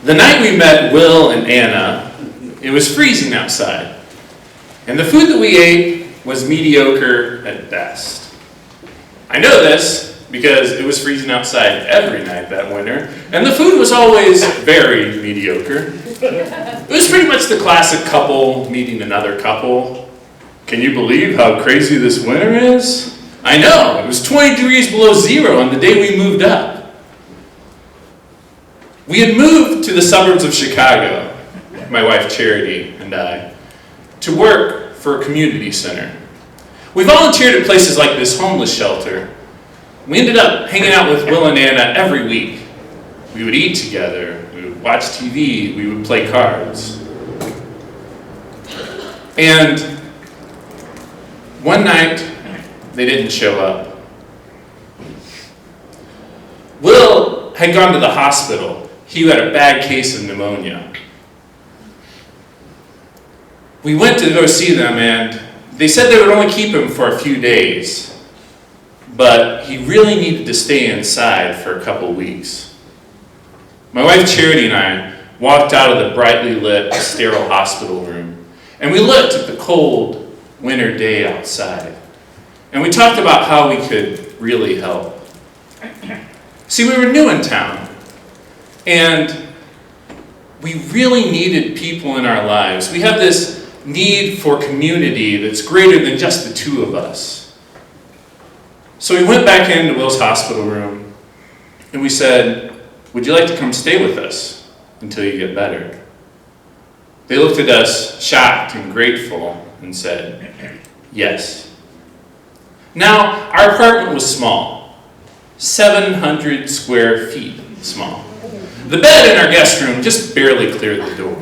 The night we met Will and Anna, it was freezing outside, and the food that we ate was mediocre at best. I know this because it was freezing outside every night that winter, and the food was always very mediocre. It was pretty much the classic couple meeting another couple. Can you believe how crazy this winter is? I know, it was 20 degrees below zero on the day we moved up. We had moved to the suburbs of Chicago, my wife Charity and I, to work for a community center. We volunteered at places like this homeless shelter. We ended up hanging out with Will and Anna every week. We would eat together, we would watch TV, we would play cards. And one night, they didn't show up. Will had gone to the hospital. He had a bad case of pneumonia. We went to go see them, and they said they would only keep him for a few days, but he really needed to stay inside for a couple weeks. My wife Charity and I walked out of the brightly lit, sterile hospital room, and we looked at the cold winter day outside, and we talked about how we could really help. See, we were new in town, and we really needed people in our lives. We have this need for community that's greater than just the two of us. So we went back into Will's hospital room, and we said, "Would you like to come stay with us until you get better?" They looked at us shocked and grateful and said, "Yes." Now, our apartment was small, 700 square feet small. The bed in our guest room just barely cleared the door.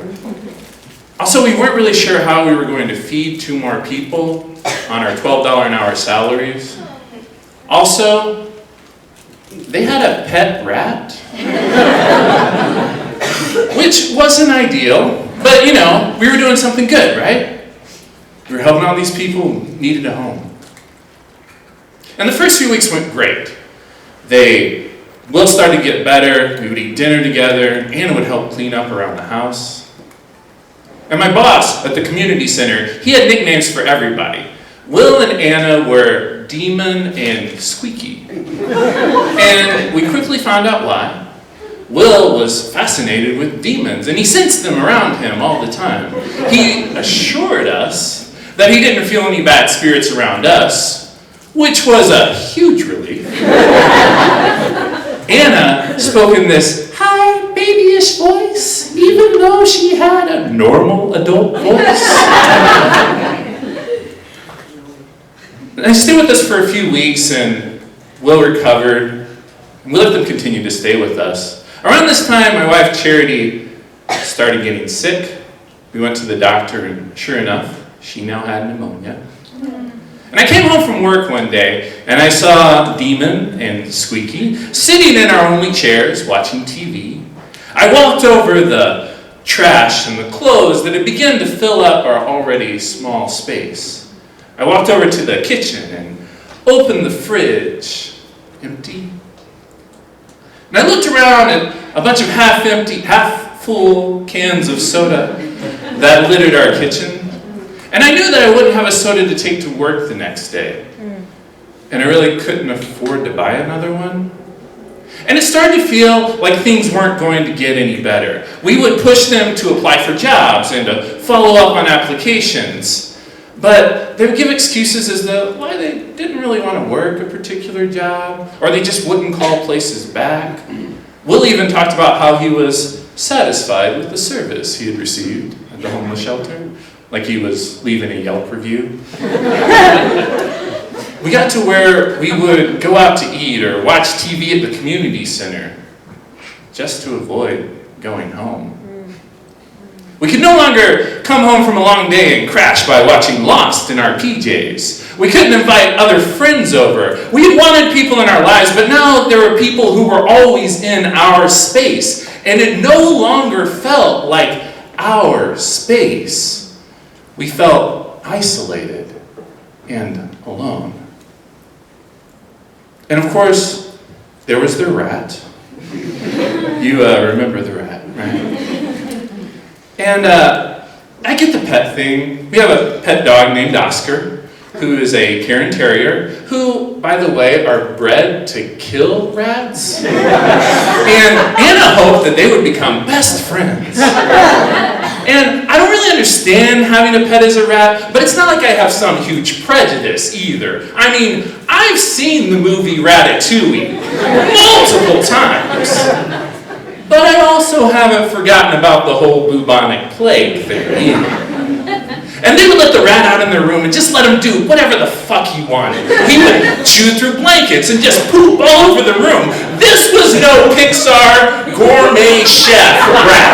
Also, we weren't really sure how we were going to feed 2 more people on our $12 an hour salaries. Also, they had a pet rat, which wasn't ideal, but we were doing something good, right? We were helping all these people who needed a home. And the first few weeks went great. Will started to get better, we would eat dinner together, Anna would help clean up around the house. And my boss at the community center, he had nicknames for everybody. Will and Anna were Demon and Squeaky. And we quickly found out why. Will was fascinated with demons, and he sensed them around him all the time. He assured us that he didn't feel any bad spirits around us, which was a huge relief. Anna spoke in this high, babyish voice, even though she had a normal adult voice. They stayed with us for a few weeks, and Will recovered, and we let them continue to stay with us. Around this time, my wife Charity started getting sick. We went to the doctor, and sure enough, she now had pneumonia. And I came home from work one day, and I saw Demon and Squeaky sitting in our only chairs watching TV. I walked over the trash and the clothes that had begun to fill up our already small space. I walked over to the kitchen and opened the fridge, empty. And I looked around at a bunch of half-empty, half-full cans of soda that littered our kitchen. And I knew that I wouldn't have a soda to take to work the next day. And I really couldn't afford to buy another one. And it started to feel like things weren't going to get any better. We would push them to apply for jobs and to follow up on applications. But they would give excuses as to why they didn't really want to work a particular job, or they just wouldn't call places back. Will even talked about how he was satisfied with the service he had received at the homeless shelter. Like he was leaving a Yelp review. We got to where we would go out to eat or watch TV at the community center just to avoid going home. We could no longer come home from a long day and crash by watching Lost in our PJs. We couldn't invite other friends over. We had wanted people in our lives, but now there were people who were always in our space, and it no longer felt like our space. We felt isolated and alone. And of course, there was the rat. You remember the rat, right? And I get the pet thing. We have a pet dog named Oscar, who is a Cairn Terrier, who, by the way, are bred to kill rats. And Anna hoped that they would become best friends. And I don't really understand having a pet as a rat, but it's not like I have some huge prejudice either. I mean, I've seen the movie Ratatouille multiple times. But I also haven't forgotten about the whole bubonic plague thing either. And they would let the rat out in their room and just let him do whatever the fuck he wanted. He would chew through blankets and just poop all over the room. This was no Pixar gourmet chef rat.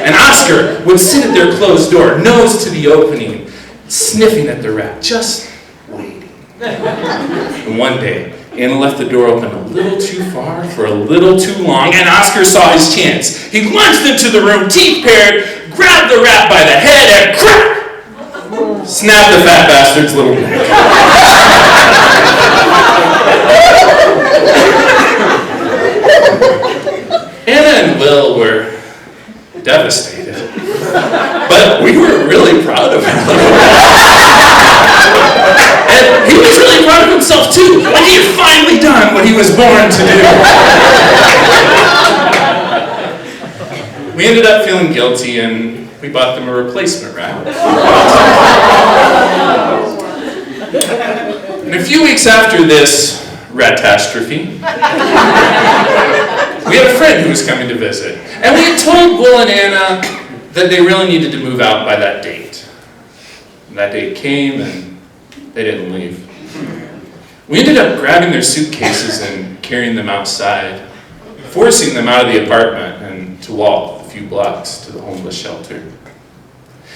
And Oscar would sit at their closed door, nose to the opening, sniffing at the rat, just waiting. And one day, Anna left the door open a little too far for a little too long, and Oscar saw his chance. He lunged into the room, teeth paired, grabbed the rat by the head, and crack! Snapped the fat bastard's little neck. Anna and Will were devastated, but we were really proud of him. And he was really proud of himself too, like he had finally done what he was born to do. We ended up feeling guilty and we bought them a replacement rat. And a few weeks after this ratastrophe, we had a friend who was coming to visit. And we had told Will and Anna that they really needed to move out by that date. And that date came and they didn't leave. We ended up grabbing their suitcases and carrying them outside, forcing them out of the apartment and to walk a few blocks to the homeless shelter.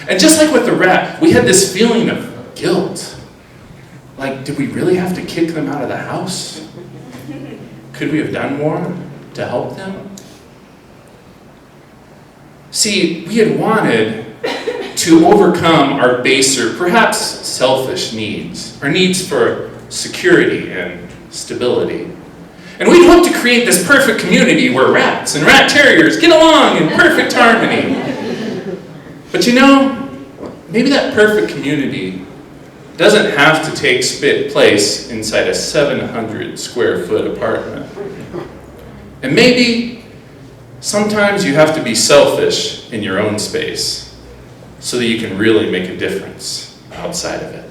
And just like with the rat, we had this feeling of guilt. Like, did we really have to kick them out of the house? Could we have done more to help them? See, we had wanted to overcome our baser, perhaps selfish needs, our needs for security and stability. And we'd hoped to create this perfect community where rats and rat terriers get along in perfect harmony. But you know, maybe that perfect community doesn't have to take place inside a 700 square foot apartment. And maybe sometimes you have to be selfish in your own space so that you can really make a difference outside of it.